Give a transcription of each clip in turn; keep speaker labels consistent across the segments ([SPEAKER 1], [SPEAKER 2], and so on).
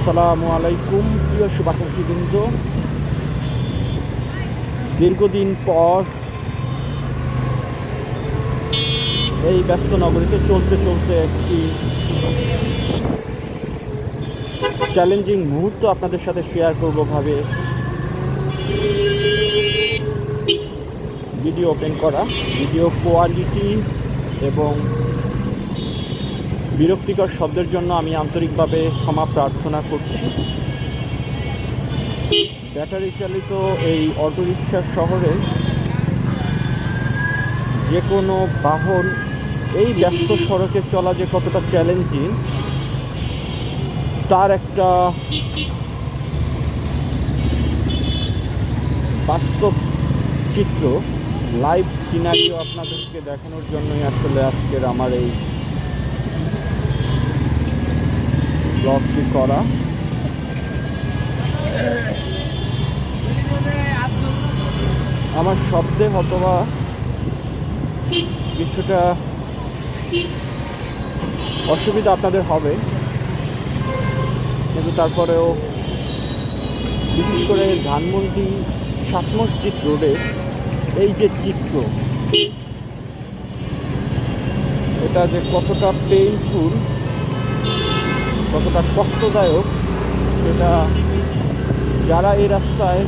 [SPEAKER 1] আসসালামু আলাইকুম প্রিয় শুভাকাঙ্ক্ষীবৃন্দ। দীর্ঘদিন পর এই ব্যস্ত নগরীতে চলতে চলতে একটি চ্যালেঞ্জিং মুহূর্ত আপনাদের সাথে শেয়ার করব ভাবে ভিডিও ওপেন করা। ভিডিও কোয়ালিটি এবং বিরক্তিকর শব্দের জন্য আমি আন্তরিকভাবে ক্ষমা প্রার্থনা করছি। ব্যাটারি চালিত এই অটোরিকশা শহরে যে কোনো বাহন এই ব্যস্ত সড়কে চলা যে কতটা চ্যালেঞ্জিং তার একটা বাস্তব চিত্র, লাইভ সিনারিও আপনাদেরকে দেখানোর জন্যই আসলে আজকের আমার এই ব্লগটি করা। আমার শব্দে হয়তোবা কিছুটা অসুবিধা আপনাদের হবে, কিন্তু তারপরেও বিশেষ করে ধানমন্ডি 7 মসজিদ রোডে এই যে চিত্র, এটা যে কতটা পেইনফুল, কতটা কষ্টদায়ক, সেটা যারা এই রাস্তায়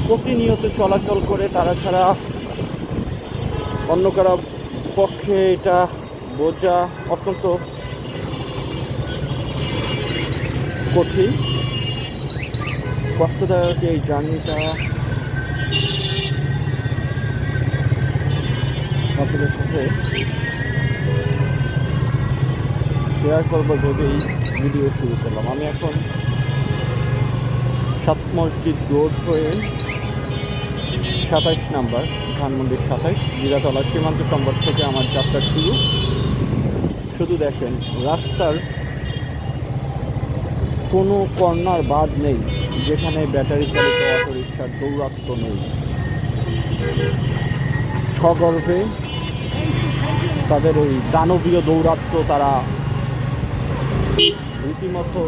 [SPEAKER 1] প্রতিনিয়ত চলাচল করে তারা ছাড়া অন্য কারো পক্ষে এটা বোঝা অত্যন্ত কঠিন, কষ্টদায়ক এই জার্নিটা আপনাদের সাথে শেয়ার করবো ভেবেই ভিডিও শুরু করলাম। আমি এখন 7 মসজিদ রোড হয়ে 27 নাম্বার ধানমন্ডির 27 জিরাতলা সীমান্ত সংবাদ থেকে আমার যাত্রা শুরু। শুধু দেখেন, রাস্তার কোনো কর্নার বাদ নেই যেখানে ব্যাটারি চালিত অটোরিকশার দৌরাত্ম্য নেই। সগর্বে তাদের ওই দানবীয় দৌরাত্ম্য তারা রীতিমতো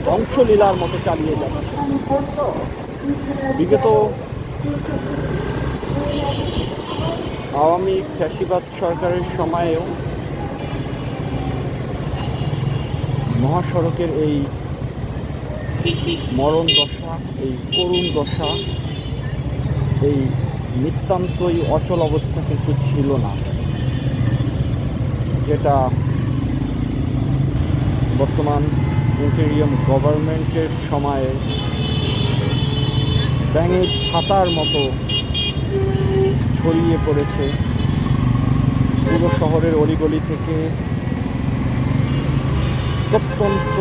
[SPEAKER 1] ধ্বংসলীলার মতো চালিয়ে যাচ্ছে। বিগত আওয়ামী ফ্যাসিবাদ সরকারের সময়েও মহাসড়কের এই মরণ দশা, এই করুণ দশা, এই নিতান্তই অচল অবস্থা কিন্তু ছিল না, যেটা বর্তমান ইন্টেরিয়াম গভর্নমেন্টের সময়ে ব্যাঙের ছাতার মতো ছড়িয়ে পড়েছে পুরো শহরের অলিগলি থেকে প্রত্যন্ত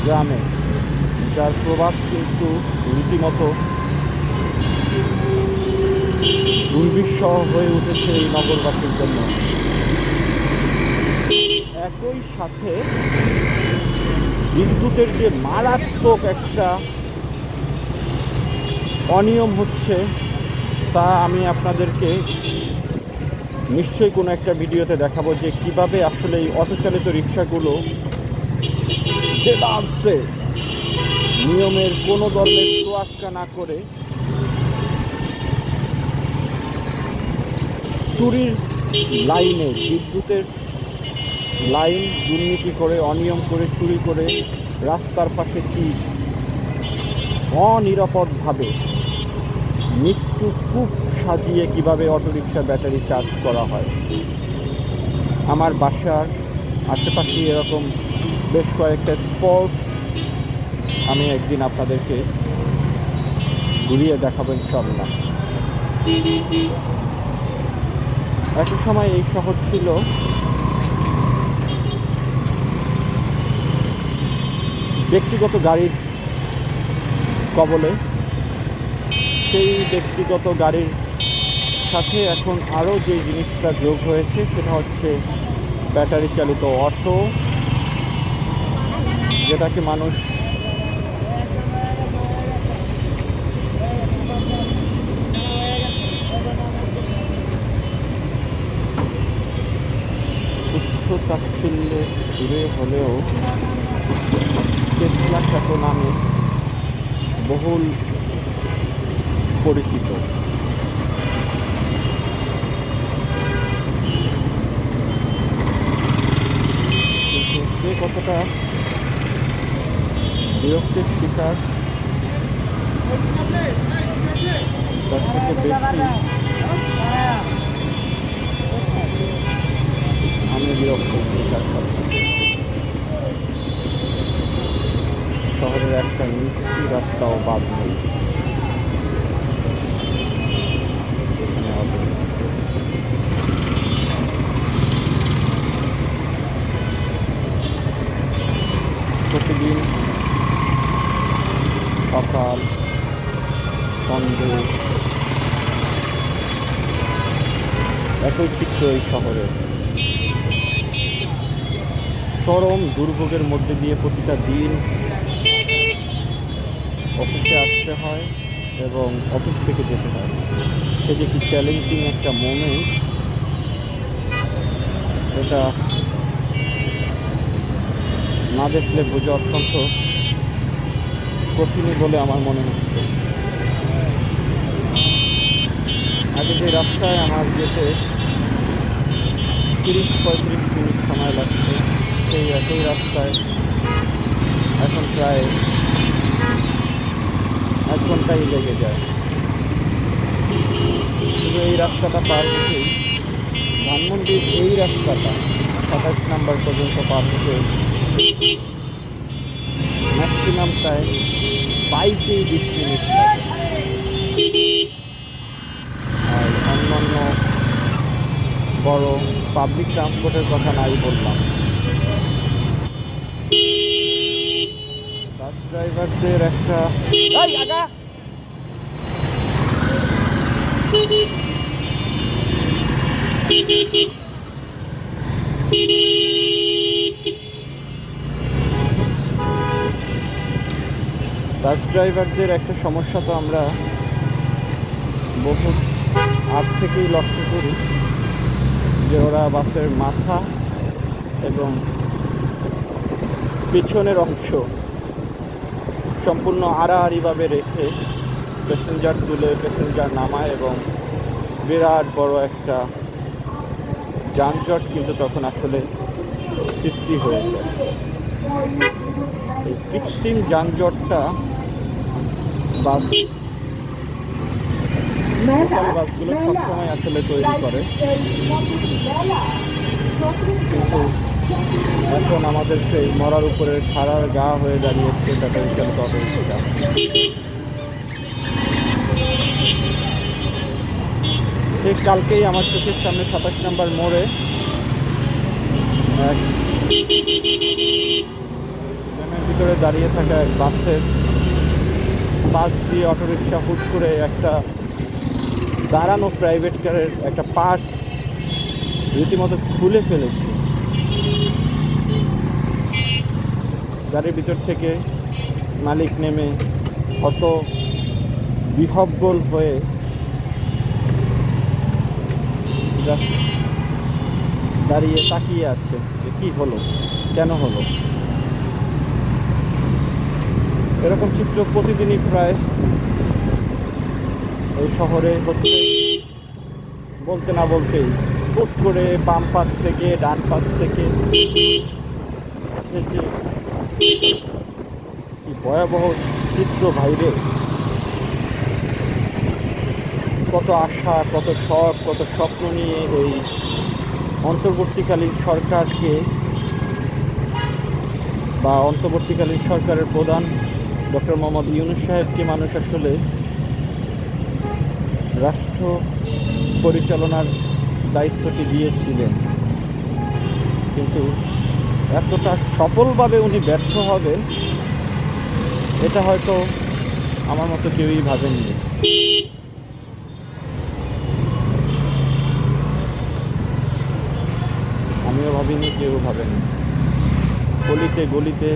[SPEAKER 1] গ্রামে, যার প্রভাব কিন্তু রীতিমতো দুর্বিষহ হয়ে উঠেছে এই নগরবাসীর জন্য। একই সাথে বিদ্যুতের যে মারাত্মক একটা অনিয়ম হচ্ছে, তা আমি আপনাদেরকে নিশ্চয়ই কোনো একটা ভিডিওতে দেখাবো যে কিভাবে আসলে এই অটোচালিত রিক্সাগুলো দেদারসে নিয়মের কোনো দলের তোয়াক্কা না করে চুরির লাইনে, বিদ্যুতের লাইন দুর্নীতি করে, অনিয়ম করে, চুরি করে রাস্তার পাশে কি অনিরাপদভাবে মৃত্যু কূপ সাজিয়ে কিভাবে অটোরিকশা ব্যাটারি চার্জ করা হয়। আমার বাসার আশেপাশে এরকম বেশ কয়েকটা স্পট আমি একদিন আপনাদেরকে ঘুরিয়ে দেখাবো ইনশাআল্লাহ। একটা সময় এই শহর ছিল ব্যক্তিগত গাড়ির কবলে। সেই ব্যক্তিগত গাড়ির সাথে এখন আরও যে জিনিসটা যোগ হয়েছে সেটা হচ্ছে ব্যাটারি চালিত অটো, যেটাকে মানুষ তুচ্ছ তাচ্ছিল্যে হলেও টেসলা খ্যাত নামে বহুল পরিচিত। কিন্তু কে কতটা বিরক্তির শিকার তার থেকে বেশি আমি বিরক্তির শিকার করতাম। শহরের একটা মিষ্টি রাস্তাও বাদ নেই এখানে প্রতিদিন সকাল সন্ধ্যে একই চিত্র এই শহরে। চরম দুর্ভোগের মধ্যে দিয়ে প্রতিটা দিন অফিসে আসতে হয় এবং অফিস থেকে যেতে হয়। সে যে কি চ্যালেঞ্জিং একটা মোমেন্ট, এটা না দেখলে বোঝা অত্যন্ত কঠিনই বলে আমার মনে হচ্ছে। আগে যে রাস্তায় আমার যেতে 30-35 মিনিট সময় লাগছে, সেই একই রাস্তায় এখন প্রায় 1 ঘন্টাই লেগে যায়। শুধু এই রাস্তাটা পার হতেই, ধানমন্ডির এই রাস্তাটা 27 নম্বর পর্যন্ত পার হতে ম্যাক্সিমাম টাইম বাইকেই 20 মিনিট লাগে। আর অন্যান্য বড় পাবলিক ট্রান্সপোর্টের কথা নাই বললাম। বাস ড্রাইভারদের একটা বাস ড্রাইভারদের একটা সমস্যা তো আমরা বহু আগ থেকেই লক্ষ্য করি, যে ওরা বাসের মাথা এবং পেছনের অংশ সম্পূর্ণ আড়াআড়িভাবে রেখে প্যাসেঞ্জার তুলে প্যাসেঞ্জার নামায় এবং বিরাট বড় একটা যানজট কিন্তু তখন আসলে সৃষ্টি হয়ে যায়। এই কৃত্রিম যানজটটা বাসগুলো সবসময় আসলে তৈরি করে। কিন্তু এখন আমাদের সেই মরার উপরে খাড়ার গা হয়ে দাঁড়িয়েছে ব্যাটারি চালিত অটোরিক্সা। ঠিক কালকেই আমার চোখের সামনে 27 নম্বর মোড়ে ট্রেনের ভিতরে দাঁড়িয়ে থাকা এক বাসের পাশ দিয়ে অটোরিক্সা হুট করে একটা দাঁড়ানো প্রাইভেট কারের একটা পার্ট রীতিমতো খুলে ফেলেছে। গাড়ির ভিতর থেকে মালিক নেমে কত বিহব্বল হয়ে দাঁড়িয়ে তাকিয়ে আছে যে কী হলো, কেন হলো। এরকম চিত্র প্রতিদিনই প্রায় এই শহরে হচ্ছে। বলতে না বলতেই হুট করে বাম পাশ থেকে ডান পাশ থেকে কি ভয়াবহ চিত্র ভাইরে। কত আশা, কত শখ, কত স্বপ্ন নিয়ে এই অন্তর্বর্তীকালীন সরকারকে বা অন্তর্বর্তীকালীন সরকারের প্রধান ডক্টর মোহাম্মদ ইউনূস সাহেবকে মানুষ আসলে রাষ্ট্র পরিচালনার দায়িত্বটি দিয়েছিলেন। কিন্তু এতটা সফলভাবে উনি ব্যর্থ হবেন এটা হয়তো আমার মতো কেউই ভাবেননি। আমিও ভাবিনি, কেউ ভাবেনি। গলিতে গলিতে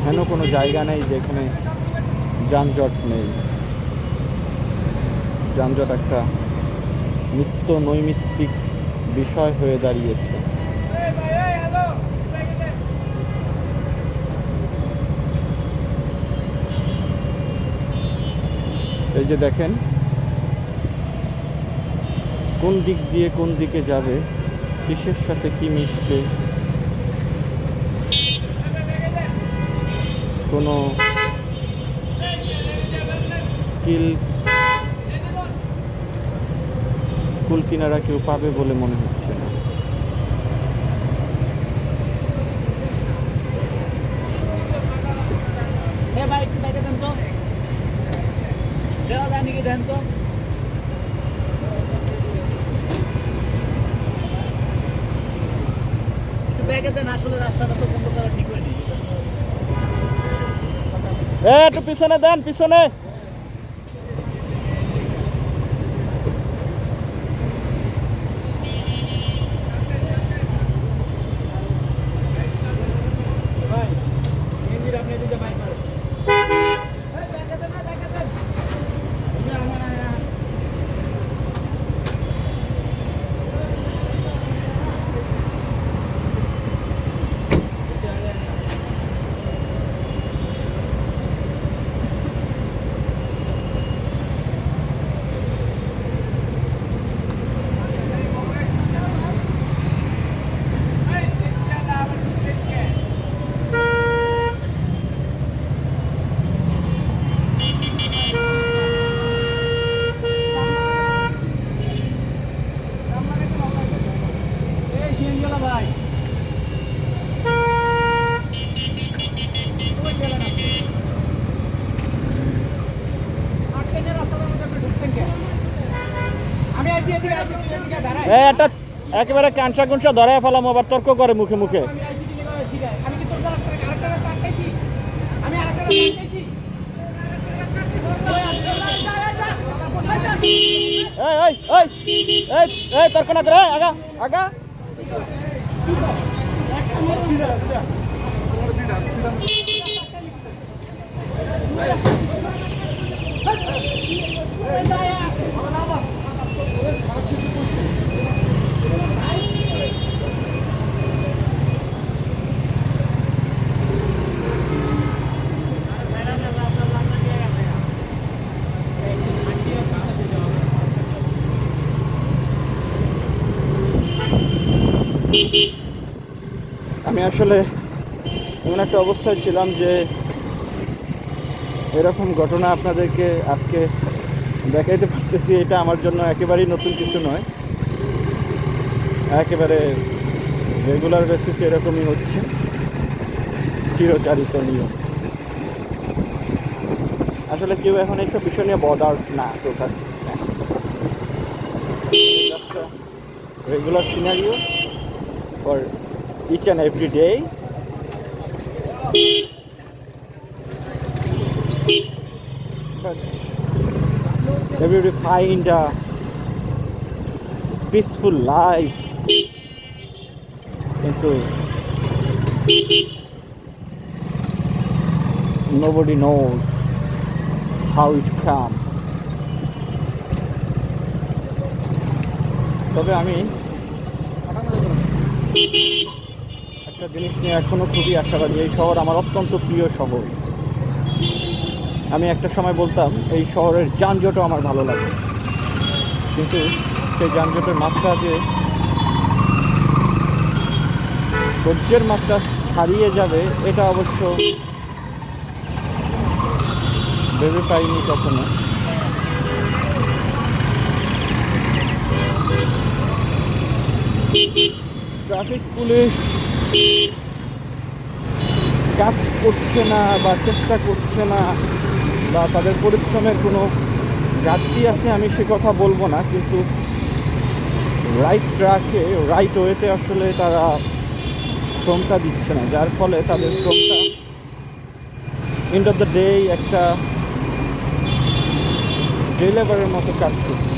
[SPEAKER 1] হেন কোনো জায়গা নেই যেখানে যানজট নেই। যানজট একটা নিত্য নৈমিত্তিক বিষয় হয়ে দাঁড়িয়েছে। এই যে দেখেন কোন দিক দিয়ে কোন দিকে যাবে, কিসের সাথে কি মিশবে, কোনো কুল কিনারা কেউ পাবে বলে মনে হচ্ছে না। একটু পিছনে দেন, পিছনে। একটা একেবারে কাঁচা কুঞ্চা ধরায় ফেলাম, আবার তর্ক করে মুখে মুখে। তর্ক না করে আগা আগা। আমি আসলে এমন একটা অবস্থায় ছিলাম যে এরকম ঘটনা আপনাদেরকে আজকে দেখাইতে পারতেছি, এটা আমার জন্য একেবারেই নতুন কিছু নয়, একেবারে রেগুলার বেসিসে এরকমই হচ্ছে, চিরচারিত নিয়ম। আসলে কেউ এখন এইসব বিষয় নিয়ে বদার না, total regular scenario for each and every day. But everybody find a peaceful life into nobody knows how it come. তবে আমি একটা জিনিস নিয়ে এখনো খুবই আশাবাদী, এই শহর আমার অত্যন্ত প্রিয় শহর। আমি একটা সময় বলতাম এই শহরের যানজটও আমার ভালো লাগে, কিন্তু সেই যানজটের মাত্রা যে সহ্যের মাত্রা ছাড়িয়ে যাবে এটা অবশ্য ভেবে পাইনি কখনো। ট্রাফিক পুলিশ কাজ করছে না বা চেষ্টা করছে না বা তাদের পরিশ্রমের কোনো ঘাটতি আছে আমি সে কথা বলবো না, কিন্তু রাইট ট্র্যাকে রাইট ওয়েতে আসলে তারা শ্রমটা দিচ্ছে না, যার ফলে তাদের শ্রমটা এন্ড অফ দ্য ডে একটা ডে লেবারের মতো কাজ করছে।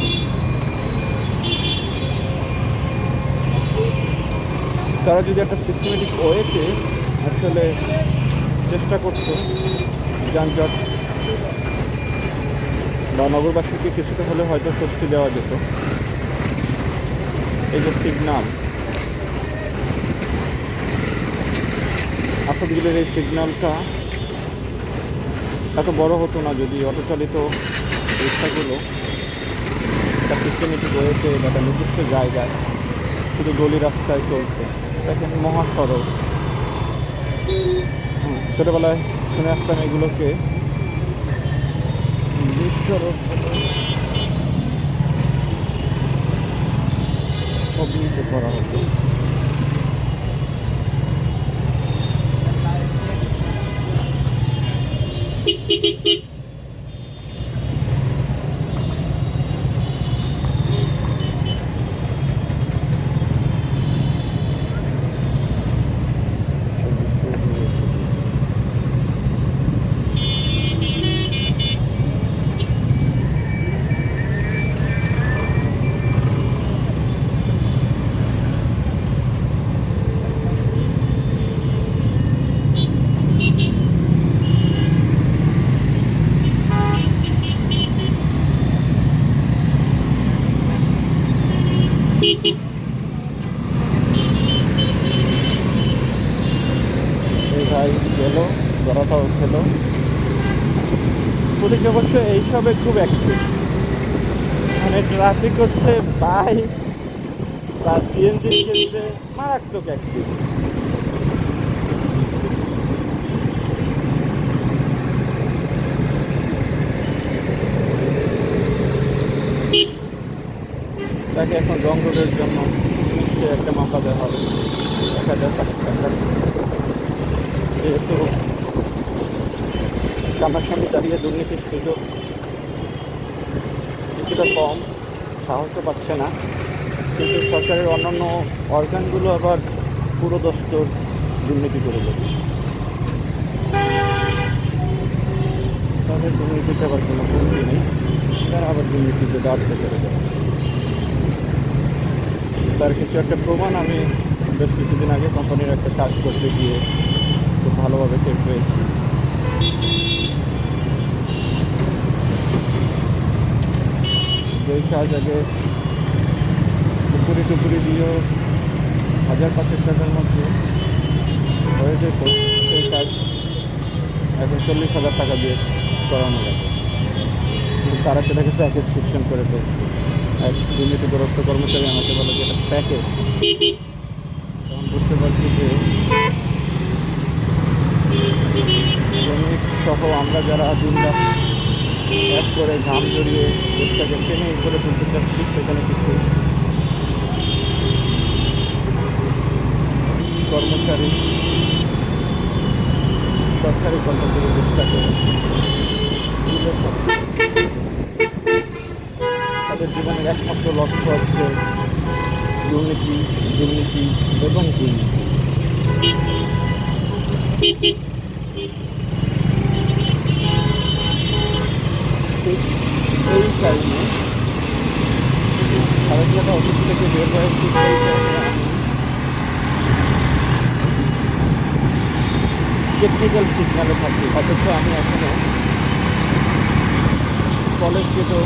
[SPEAKER 1] তারা যদি একটা সিস্টেমেটিক ওয়েতে আসলে চেষ্টা করতো যানজট বা নগরবাসীকে কিছুটা হলে হয়তো স্বস্তি দেওয়া যেত। এই যে সিগনাল, আসাদগুলির এই সিগন্যালটা এত বড় হতো না যদি অটোচালিত রিক্সাগুলো একটা সিস্টেমেটিক ওয়েতে একটা নির্দিষ্ট জায়গায় শুধু গলি রাস্তায় চলছে। দেখেন মহাসড়ক, ছোটোবেলায় শুনে আসতাম এগুলোকে বিশ্বরোড অভিহিত করা হতো। এই ভাই গেলো, ধরাটাও ছিল। পুলিশ অবশ্য এইসবে খুব অ্যাক্টিভ, মানে ট্রাফিক হচ্ছে বাইক বা সিএনজির ক্ষেত্রে মারাত্মক অ্যাক্টিভ। তাকে এখন রং রোডের জন্য নিশ্চয়ই একটা মামলা দেওয়া হবে 1,000 টাকা। যেহেতু সামনাসামনি দাঁড়িয়ে দুর্নীতির সুযোগ কিছুটা কম, সাহসও পাচ্ছে না, কিন্তু সরকারের অন্যান্য অর্গানগুলো আবার পুরো দস্তর দুর্নীতি করে দেবে। তাদের দুর্নীতিতে আবার কোনো কমতি নেই, তারা আবার দুর্নীতিতে দাঁড় করে দেবে। তার কিছু একটা প্রমাণ আমি বেশ কিছুদিন আগে কোম্পানির একটা কাজ করতে গিয়ে খুব ভালোভাবে টের পেয়েছি। যেই কাজ আগে টুকুরি টুকুরি দিয়েও 1,000-5,000 টাকার মধ্যে হয়ে যেত, সেই কাজ এখন 40,000 টাকা দিয়ে করানো লাগে। কিন্তু তারা সেটাকে প্যাকেজ সিস্টেম করে ফেলছে। এক দুর্নীতিগ্রস্ত কর্মচারী আমাকে বলে যে এটা প্যাকেজ। তখন বুঝতে পারছি যে শ্রমিক সহ আমরা যারা দিনরাত এক করে ঘাম জড়িয়ে দেশটাকে টেনে করে তুলতে চাচ্ছি, সেখানে কিছু কর্মচারী, সরকারি কর্মচারী দেশটাকে তাদের জীবনের একমাত্র লক্ষ্য হচ্ছে দুর্নীতি, দুর্নীতি এবং দুর্নীতি। ঠিক এই কারণে ভারতীয় অফিস থেকে বের হয়েছি, সেই কারণে টেকনিক্যাল সিগন্যালে থাকি, অথচ আমি এখনো কলেজ গেটও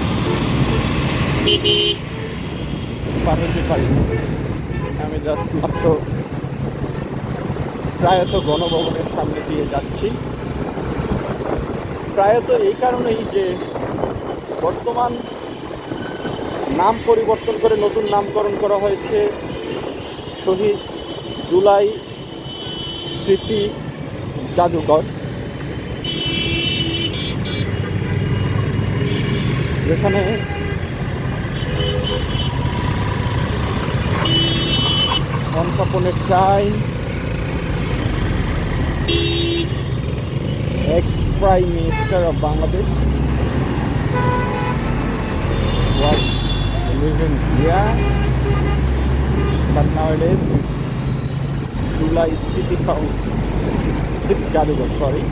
[SPEAKER 1] পার হতে পারিনি। আমি জাস্ট মাত্র প্রায়ত গণভবনের সামনে দিয়ে যাচ্ছি। প্রায়ত এই কারণেই যে বর্তমান নাম পরিবর্তন করে নতুন নামকরণ করা হয়েছে শহীদ জুলাই স্মৃতি জাদুঘর, যেখানে once upon a time ex-Prime Minister of Bangladesh was living here, but nowadays it's July City Jadughar, sorry.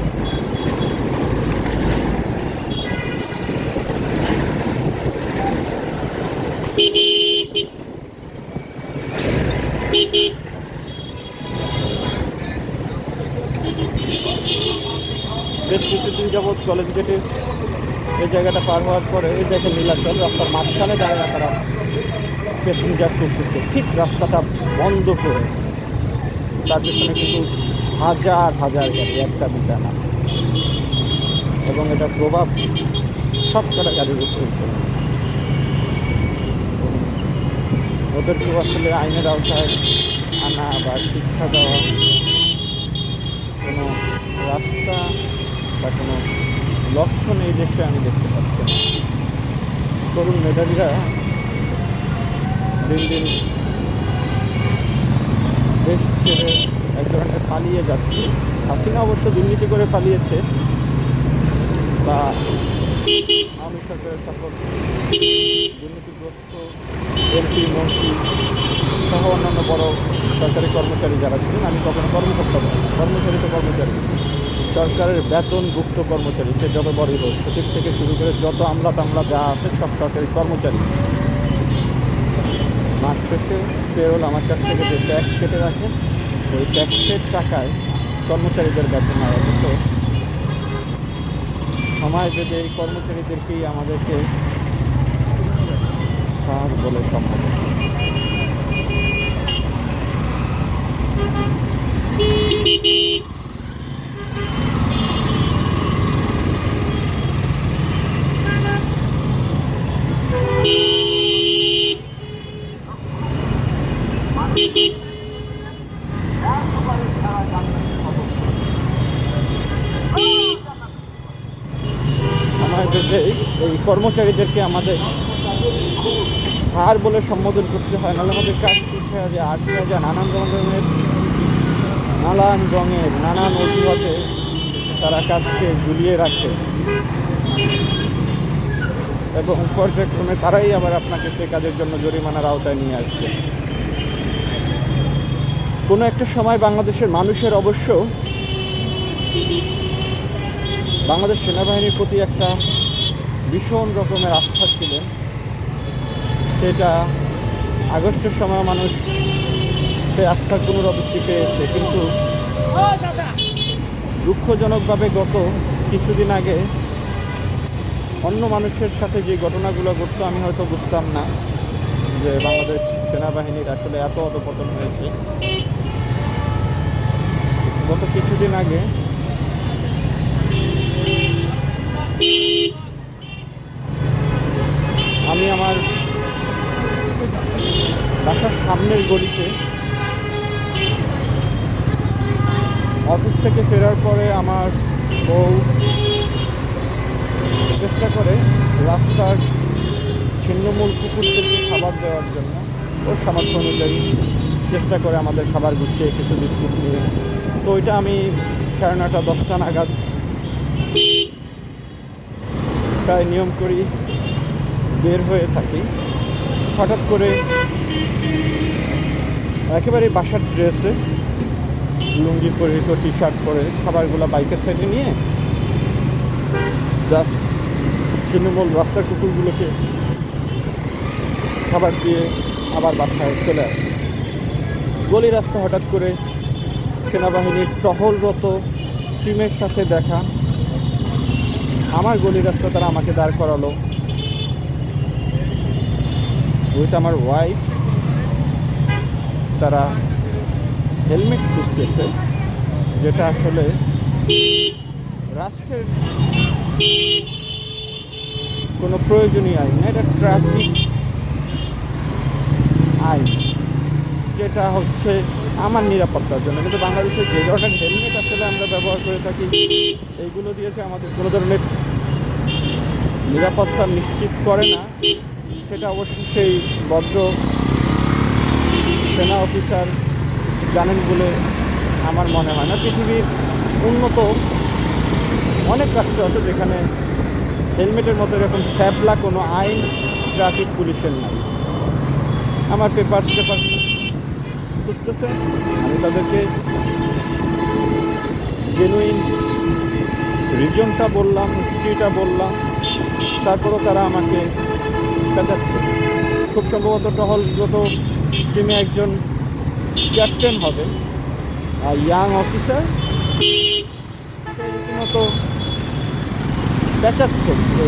[SPEAKER 1] বেশ কিছুদিন যাবৎ কলেজ গেটে এই জায়গাটা পার হওয়ার পরে এই দেখেন নীলাচল রাস্তার মাঝখানে দাঁড়িয়ে তারা প্যাসেঞ্জার তুলতেছে, ঠিক রাস্তাটা বন্ধ করে। তার পেছনে কিন্তু হাজার হাজার গাড়ি, একটা দুটা না, এবং এটার প্রভাব সব কটা গাড়ির উপরে চলে। ওদেরকেও আসলে আইনের আওতায় আনা বা শিক্ষা দেওয়া কোনো রাস্তা বা কোনো লক্ষণ এই দেশে আমি দেখতে পাচ্ছি না। তরুণ মেধাবীরা দিন দিন দেশ ছেড়ে এক ধরনের পালিয়ে যাচ্ছে। হাসিনা অবশ্য দুর্নীতি করে পালিয়েছে, বা আওয়ামী সরকারের সকল দুর্নীতিগ্রস্ত এমপি মন্ত্রী সহ অন্যান্য বড় সরকারি কর্মচারী যারা ছিলেন, আমি কখনো কর্মকর্তা কর্মচারী তো কর্মচারী, সরকারের বেতনভুক্ত কর্মচারী, সে যত বড়ই হোক, সচিব থেকে শুরু করে যত আমলা টামলা যা আছে সব সরকারি কর্মচারী। মাস শেষে পেরোল আমার কাছ থেকে যে ট্যাক্স কেটে রাখে, ওই ট্যাক্সের টাকায় কর্মচারীদের বেতন হয়। অথচ সময় যদি এই কর্মচারীদেরকেই আমাদেরকে সাহায্য বলে সম্ভব। আমাদের এই কর্মচারীদেরকে আমাদের হার বলে সম্বোধন করতে হয়, নাহলে আমাদের কাজ পিছিয়ে যায়, আটকে যায়। নানান রঙের নানান অজুহাতে তারা কাজকে ঝুলিয়ে রাখে এবং পর্যায়ক্রমে তারাই আবার আপনাকে সে কাজের জন্য জরিমানার আওতায় নিয়ে আসবে। কোনো একটা সময় বাংলাদেশের মানুষের অবশ্য বাংলাদেশ সেনাবাহিনীর প্রতি একটা ভীষণ রকমের আস্থা ছিলেন। সেটা আগস্টের সময় মানুষ সে আস্থার পুনরাবৃত্তি পেয়েছে, কিন্তু দুঃখজনকভাবে গত কিছুদিন আগে অন্য মানুষের সাথে যে ঘটনাগুলো ঘটতো, আমি হয়তো বুঝতাম না যে বাংলাদেশ সেনাবাহিনীর আসলে এত অধঃপতন হয়েছে। গত কিছুদিন আগে আমি আমার বাসার সামনের গলিতে অফিস থেকে ফেরার পরে আমার বউ চেষ্টা করে রাস্তার ছিন্নমূল কুকুরদেরকে খাবার দেওয়ার জন্য। ওর সামর্থ্য অনুযায়ী চেষ্টা করে আমাদের খাবার গুছিয়ে কিছু বিস্কুট নিয়ে। তো ওইটা আমি 9:30 10টা নাগাদ প্রায় নিয়ম করি বের হয়ে থাকি। হঠাৎ করে একেবারে বাসার ড্রেসে লুঙ্গি পরিহিত, টি শার্ট পরে খাবারগুলো বাইকের সাইডে নিয়ে জাস্ট ছিন্নমূল রাস্তার কুকুরগুলোকে খাবার দিয়ে আবার বাসায় চলে আসে। গলি রাস্তা হঠাৎ করে সেনাবাহিনীর টহলরত টিমের সাথে দেখা। আমার গলি রাস্তা তারা আমাকে দাঁড় করালো উইথ আমার ওয়াইফ। তারা হেলমেট খুঁজতেছে, যেটা আসলে রাষ্ট্রের কোনো প্রয়োজনীয় আইন না, এটা ট্রাফিক আইন, যেটা হচ্ছে আমার নিরাপত্তার জন্য। কিন্তু বাংলাদেশের যে ধরনের হেলমেট আসলে আমরা ব্যবহার করে থাকি, এইগুলো দিয়েছে আমাদের কোনো ধরনের নিরাপত্তা নিশ্চিত করে না। সেটা অবশ্যই সেই ভদ্র সেনা অফিসার জানেন বলে আমার মনে হয় না। পৃথিবীর উন্নত অনেক রাষ্ট্র আছে যেখানে হেলমেটের মতো এরকম শ্যাবলা কোনো আইন ট্রাফিক পুলিশের নাই। আমার পেপার খুঁজতেছে, আমি তাদেরকে জেনুইন রিজনটা বললাম, হিস্ট্রিটা বললাম, তারপরও তারা আমাকে কাটাচ্ছে। খুব সম্ভবত টহলগত টিমে একজন ক্যাপ্টেন হবে, আর ইয়াং অফিসার রীতিমতো পেঁচাচ্ছে যে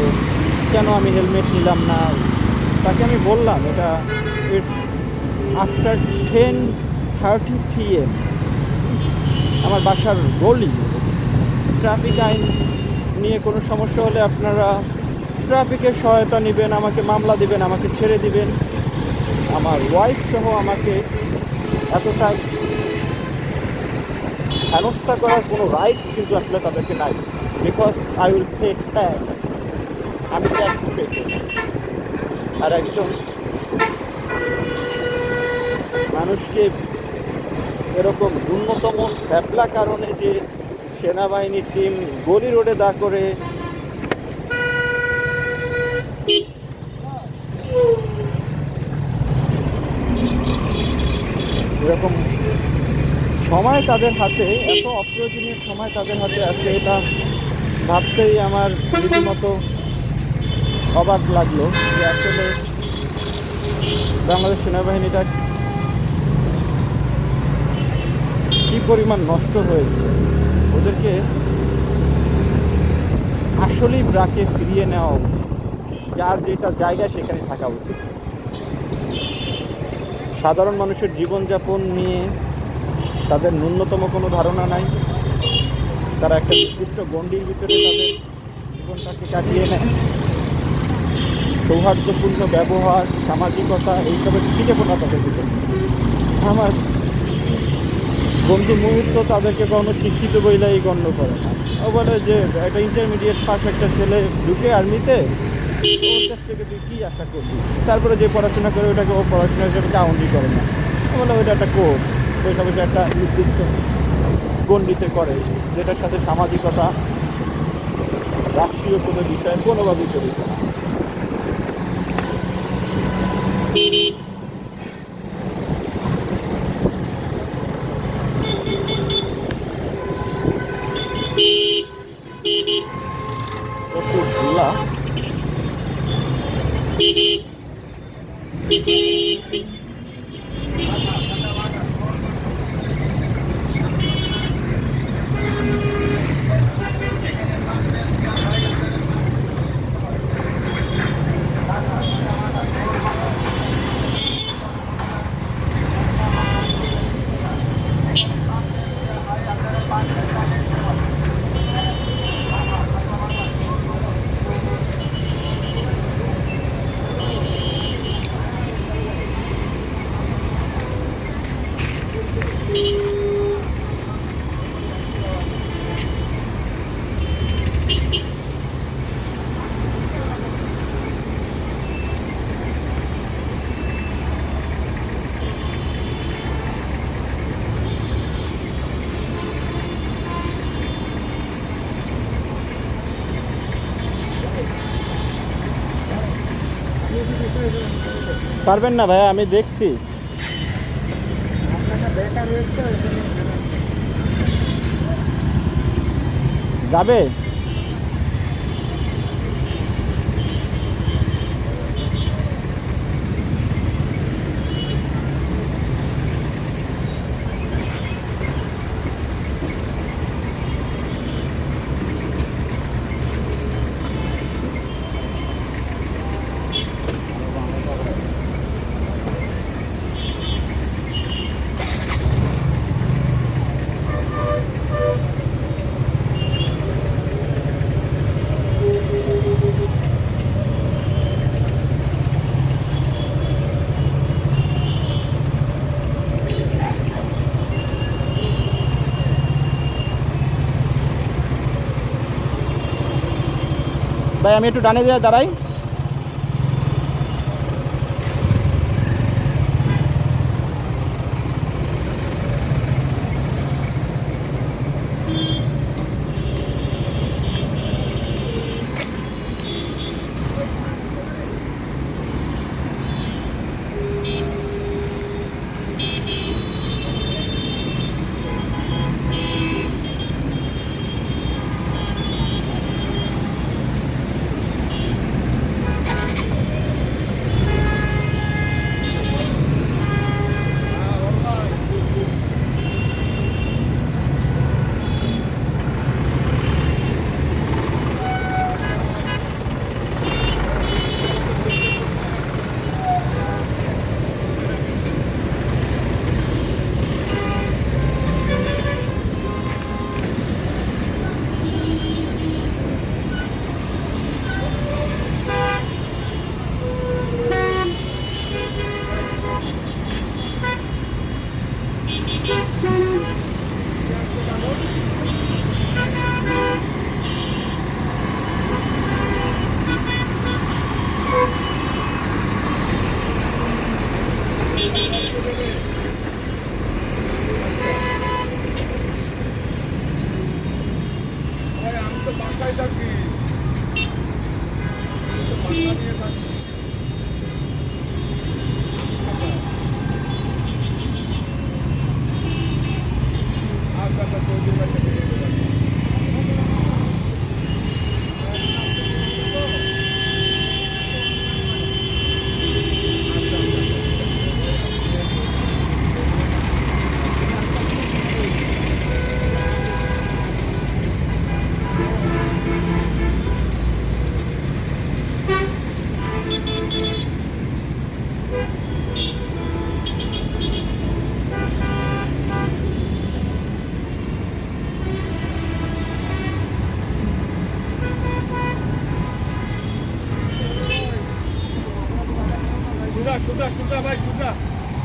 [SPEAKER 1] কেন আমি হেলমেট নিলাম না। তাকে আমি বললাম এটা আফটার 10:30 PM আমার বাসার গলি, ট্রাফিক আইন নিয়ে কোনো সমস্যা হলে আপনারা ট্রাফিকের সহায়তা নেবেন, আমাকে মামলা দিবেন, আমাকে ছেড়ে দিবেন। আমার ওয়াইফ সহ আমাকে এতটাই হেনস্থা করার কোনো রাইটস কিন্তু আসলে তাদেরকে নাই। Because I will pay tax, আমি ট্যাক্স পে করি। আর একজন মানুষকে এরকম ন্যূনতম স্যাপলা কারণে যে সেনাবাহিনীর টিম গলি রোডে দা করে এরকম সময় তাদের হাতে, এত অপ্রয়োজনীয় সময় তাদের হাতে আছে, এটা ভাবতেই আমার রীতিমতো অবাক লাগলো যে আসলে বাংলাদেশ সেনাবাহিনীটা কি পরিমাণ নষ্ট হয়েছে। ওদেরকে আসলেই ব্রাকে ফিরিয়ে নেওয়া উচিত, যার যেটা জায়গা সেখানে থাকা উচিত। সাধারণ মানুষের জীবনযাপন নিয়ে তাদের ন্যূনতম কোনো ধারণা নাই। তারা একটা নির্দিষ্ট গণ্ডির ভিতরে তাদের জীবনটাকে কাটিয়ে নেয়। সৌহার্দ্যপূর্ণ ব্যবহার, সামাজিকতা, এইসবের ছিটেফোঁটা তাদের ভিতরে। আমার বন্ধু মুহূর্ত তাদেরকে কখনো শিক্ষিত বইলাই গণ্য করে না। ও বলে যে একটা ইন্টারমিডিয়েট পাস একটা ছেলে ঢুকে আর্মিতে, ওর কাছ থেকে তুই কী আশা করবি? তারপরে যে পড়াশোনা করে ওটাকে ও পড়াশোনা হিসেবে কাউন্টই করে না। বলে ওইটা একটা কোর্স, পয়সা পয়সা একটা নির্দিষ্ট গণ্ডিতে করে, যেটার সাথে সামাজিকতা, রাষ্ট্রীয় কোনো বিষয় কোনোভাবেই জড়িত না। প্রচুর ধুলা। পারবেন না ভাই, আমি দেখছি। যাবে? ভাই আমি একটু ডানে দিয়ে দাঁড়াই।
[SPEAKER 2] সুদা সুদা সুদা ভাই সুদা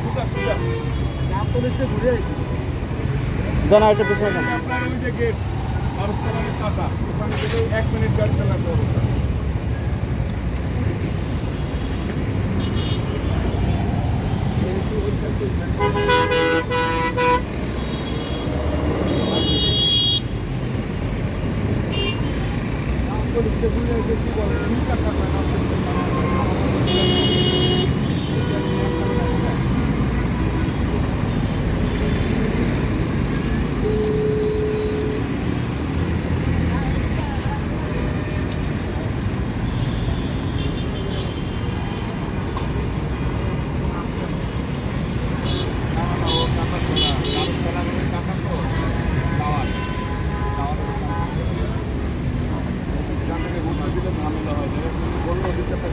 [SPEAKER 2] সুদা সুদা
[SPEAKER 1] দেন আর একটা পিছনে দেন।
[SPEAKER 2] আপনার ওই যে গেট ভারত চালানের টাকা ওখানে গেলে 1 মিনিট গাড়ি চালাতে হবে।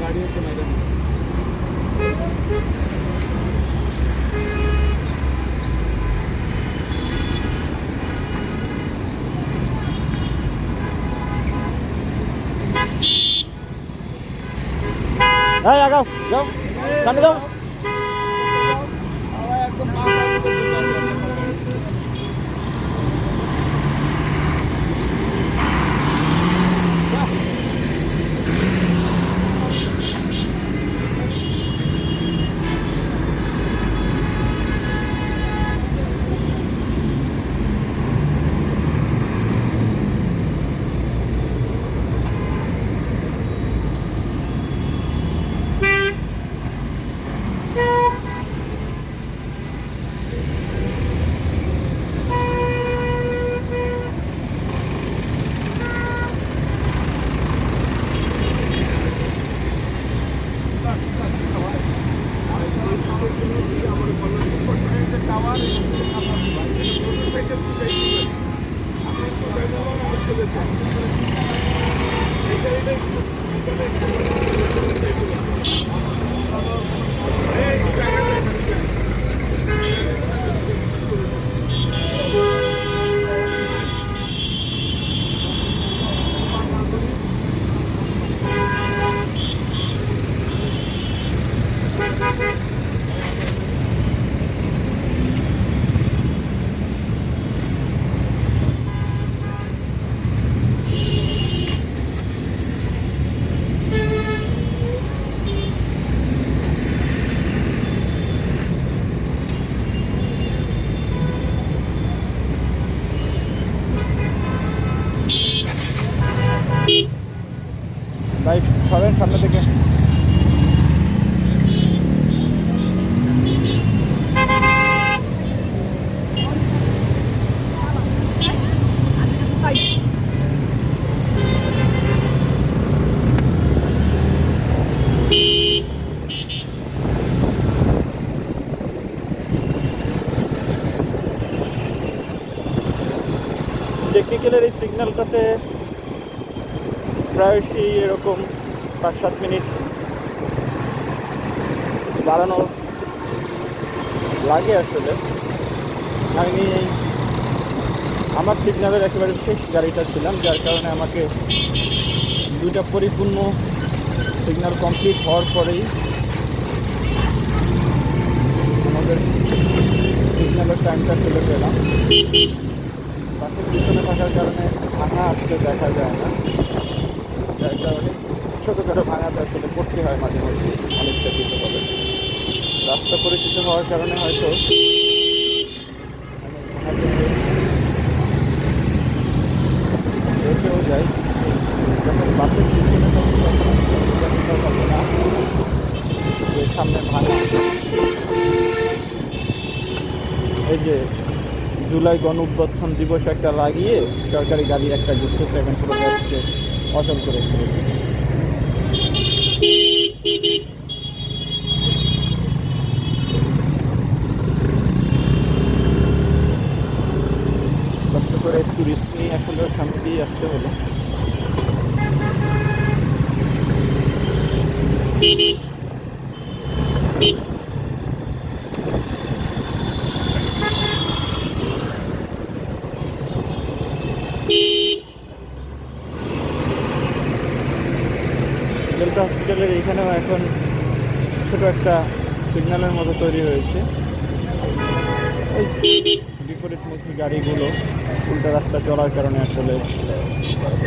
[SPEAKER 2] গাড়ি এসে ম্যাডাম
[SPEAKER 1] এই আগাও যাও সামনে যাও।
[SPEAKER 2] একদম
[SPEAKER 1] ভাই সরেন সামনে থেকে। টেকনিক্যালের এই সিগন্যালটাতে প্রায়শই এরকম 5-7 মিনিট দাঁড়ানো লাগে আসলে। আমি আমার সিগন্যালের একেবারে শেষ গাড়িটা ছিলাম, যার কারণে আমাকে দুইটা পরিপূর্ণ সিগন্যাল কমপ্লিট হওয়ার পরেই আমাদের সিগন্যালের টাইমটা চলে পেলাম। বাসের পিছনে থাকার কারণে ভাঙা আসতে দেখা যায় না, যার কারণে ছোটোখাটো ভাঙাতে আসলে করতে হয় মাঝে মধ্যে অনেকটা দিতে হবে। রাস্তা পরিচিত হওয়ার কারণে হয়তো দেখেও যাই, যখন বাসের পিছনে তখন হবে না যে সামনে ভাঙা। এই যে জুলাই গণ অভ্যুত্থান দিবস একটা লাগিয়ে সরকারি গাড়ি একটা ঘুরতেছে, এখন পুরো দেশকে অচল করেছে। কষ্ট করে টুরিস্ট নিয়ে আসলে সামনে দিয়ে আসতে হলো। ডেল্টা হসপিটালের এখানেও এখন ছোট একটা সিগন্যালের মতো তৈরি হয়েছে। এই বিপরীতমুখী গাড়িগুলো উল্টা রাস্তা চলার কারণে আসলে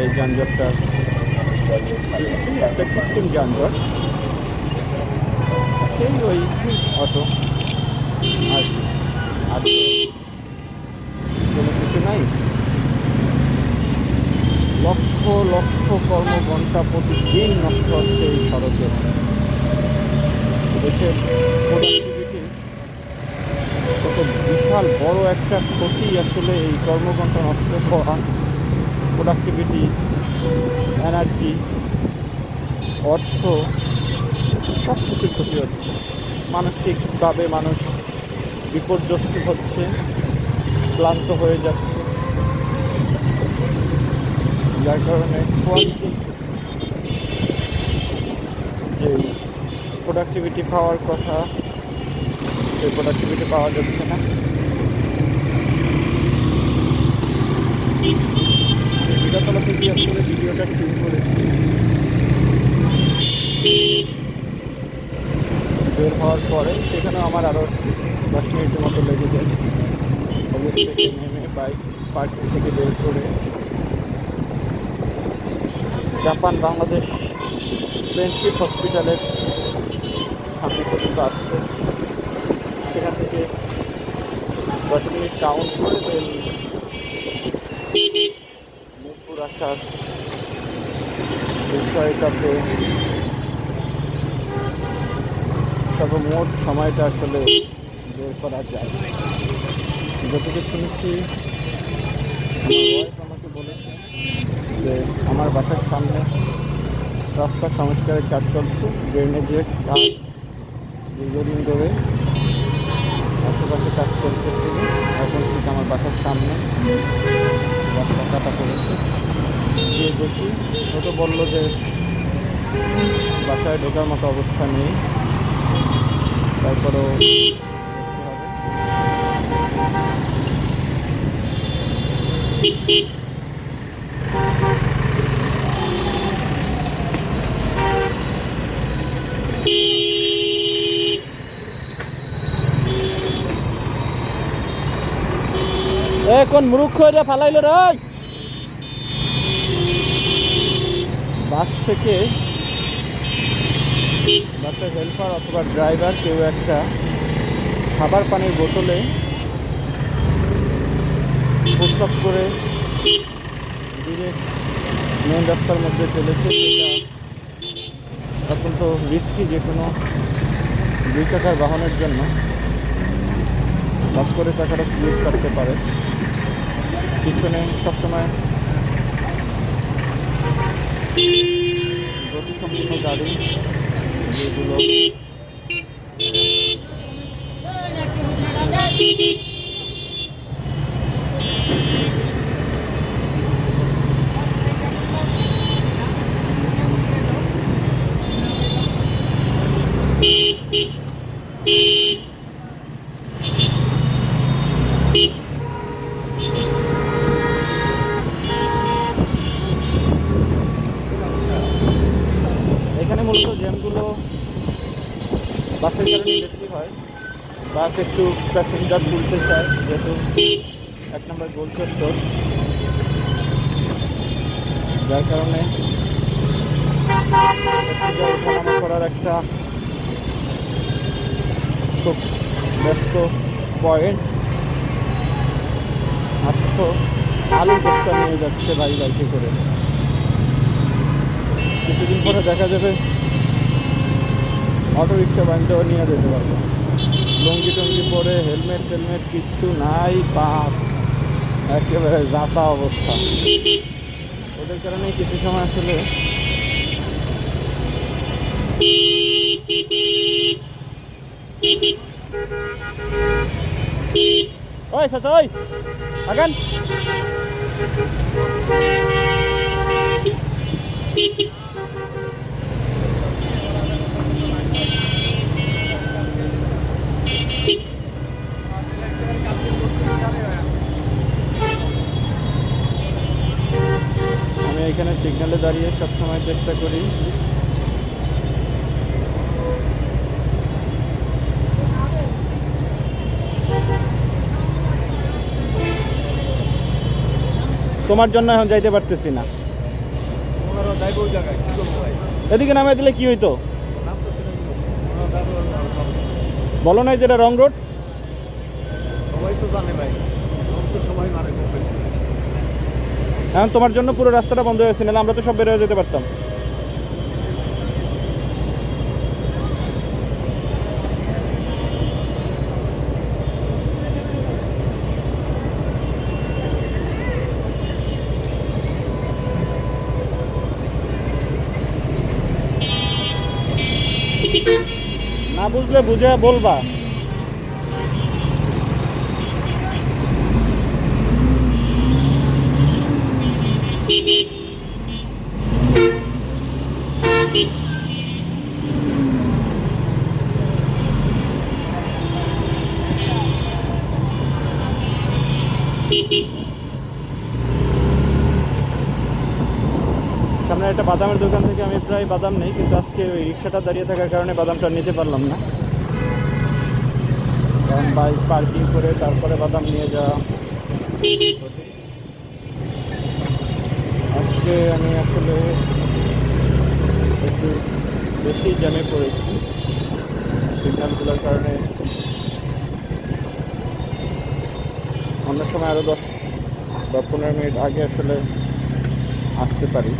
[SPEAKER 1] এই যানজটটা একটা কৃত্রিম যানজট। সেই ওই অটো আর কি, আর তো কোনো কিছু নাই। লক্ষ লক্ষ কর্মঘণ্টা প্রতিদিন নষ্ট হচ্ছে এই সড়কে। দেশের প্রোডাক্টিভিটি কত বিশাল বড় একটা ক্ষতি আসলে এই কর্মঘণ্টা নষ্ট হওয়া। প্রোডাক্টিভিটি, এনার্জি, অর্থ সব কিছুর ক্ষতি হচ্ছে। মানসিকভাবে মানুষ বিপর্যস্ত হচ্ছে, ক্লান্ত হয়ে যাচ্ছে, যার কারণে কোয়ালিটি যেই প্রোডাক্টিভিটি পাওয়ার কথা সেই প্রোডাক্টিভিটি পাওয়া যাচ্ছে না। বিরাতলা থেকে আসলে ভিডিওটা শুরু করেছি। বের হওয়ার পরে সেখানেও আমার আরও 10 মিনিটের মতো লেগে যায়। অফিস থেকে নেমে বাইক পার্কিং থেকে বের করে জাপান বাংলাদেশ ফ্রেন্ডশিপ হসপিটালের সামনে পর্যন্ত আসতে, সেখান থেকে 10 মিনিট কাউন্ট করে দেন মিরপুর আসার বিষয়টাতে সর্বমোট সময়টা আসলে বের করা যায়। যতটুকু শুনেছি আমার ওয়াইফ আমাকে বলেছে যে আমার বাসার সামনে রাস্তা সংস্কারের কাজ চলছে, ড্রেনেজের কাজ দীর্ঘদিন ধরে আশেপাশে কাজ চলতেছিল। এখন ঠিক আমার বাসার সামনে রাস্তা কাটা পড়েছে। গিয়ে দেখি, ও তো বললো যে বাসায় ঢোকার মতো অবস্থা নেই, তারপরেও দেখতে হবে। কোন মূর্খ এটা ফালাইলো রে! বাস থেকে বাসের হেল্পার অথবা ড্রাইভার কেউ একটা খাবার পানির বোতলে প্রস্রাব করে ডিরেক্ট মেন রাস্তার মধ্যে ফেলেছে। সেটা অত্যন্ত রিস্কি যে কোনো 2 চাকার বাহনের জন্য। বাস করে চাকাটা স্লিপ করতে পারে। পিছনে সবসময় গতিসম্পন্ন গাড়ি যেগুলো এখানে মূলত জ্যামগুলো বাসের কারণে বেশি হয়। বাস একটু প্যাসেঞ্জার তুলতে চায়, যেহেতু 1 নম্বর গোল চত্বর, যার কারণে ওঠানামা করার একটা খুব ব্যস্ত পয়েন্ট। আসতো আলুর বস্তা নিয়ে যাচ্ছে বাইকে করে। কিছুদিন পরে দেখা যাবে অটো রিক্সা বান্ধব নিয়ে যেতে পারবো। লুঙ্গি টঙ্গি পরে হেলমেট টেলমেট কিচ্ছু নাই, বাস একেবারে যাতা অবস্থা। ওদের কারণে কিছু সময় আসলে ওই চাচা ওই আগান। আমি এখানে সিগন্যালে দাঁড়িয়ে সবসময় চেষ্টা করি তোমার জন্য এখন যাইতে পারতেছি না।
[SPEAKER 3] ওনারা যাইবে ওই জায়গায়, কি করবো ভাই?
[SPEAKER 1] এদিকে নামাই দিলে কি হইতো?
[SPEAKER 3] নামতেছে না কিন্তু। ওনারা যাবে ওনারা সব।
[SPEAKER 1] বলো নাই যেটা রং রোড।
[SPEAKER 3] সবাই তো জানে ভাই, সব তো সবাই মানে খুব বেশি।
[SPEAKER 1] এখন তোমার জন্য পুরো রাস্তাটা বন্ধ হয়েছে, নাহলে আমরা তো সব বের হয়ে যেতে পারতাম। না বুঝলে বুঝে বলবা। সামনে একটা বাদামের দোকান থেকে আমি প্রায় বাদাম নেই, কিন্তু আজকে ওই রিক্সাটা দাঁড়িয়ে থাকার কারণে বাদামটা নিতে পারলাম না, কারণ বাইক পার্কিং করে তারপরে বাদাম নিয়ে যাওয়া। আজকে আমি আসলে একটু বেশি জ্যামে পড়েছি সিগন্যালগুলোর কারণে। অন্য সময় আরও 10 বা 15 মিনিট আগে আসলে আসতে পারি।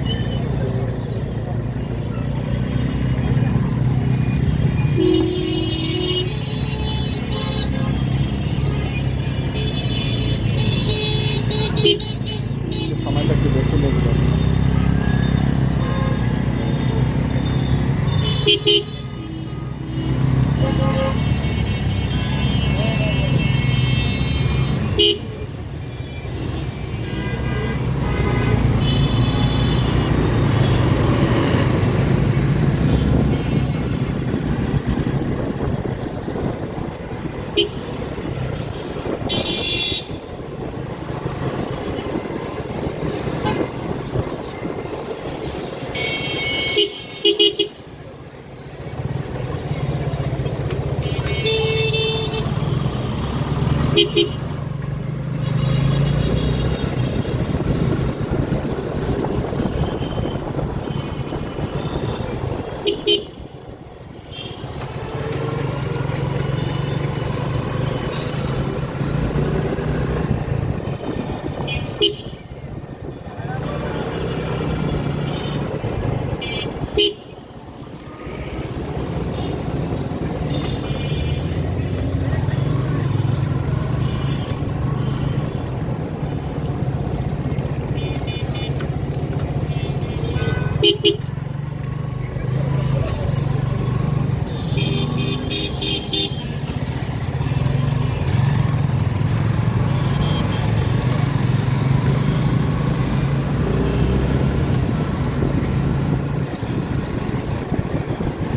[SPEAKER 1] সময়টা একটু বেশি লেগে যাবে।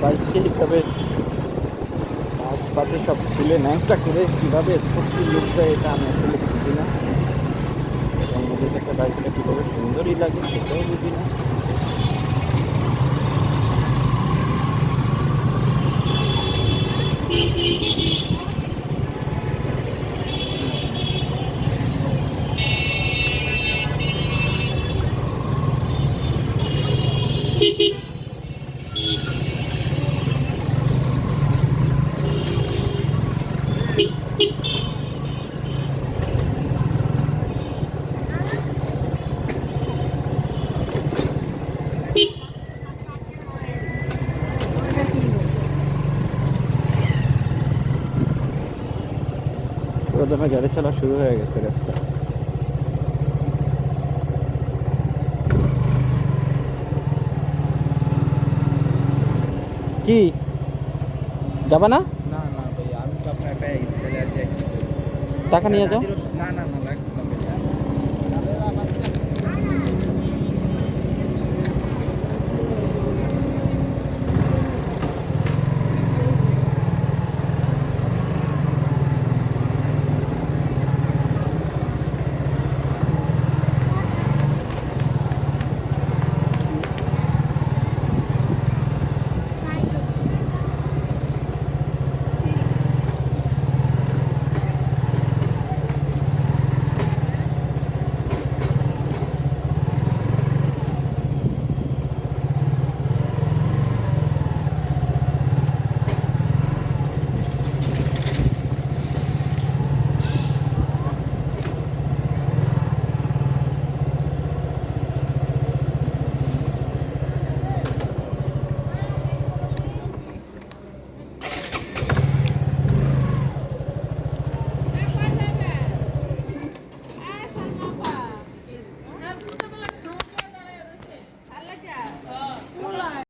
[SPEAKER 1] বাইককে তবে আশপাশে সব খুলে ন্যাংটা করে কীভাবে স্পর্শী লুক দেয় এটা আমি আসলে বুঝি না, এবং নিজের কাছে বাইকটা কীভাবে সুন্দরই লাগে সেটাও বুঝি না। প্রথমে গাড়ি চালা শুরু হয়ে গেছে রাস্তা। কি যাবা না?
[SPEAKER 3] না না ভাই, আমি তো আপনার একটা স্টাইলে আছি।
[SPEAKER 1] টাকা নিয়ে যাও।
[SPEAKER 3] না না না লাগবে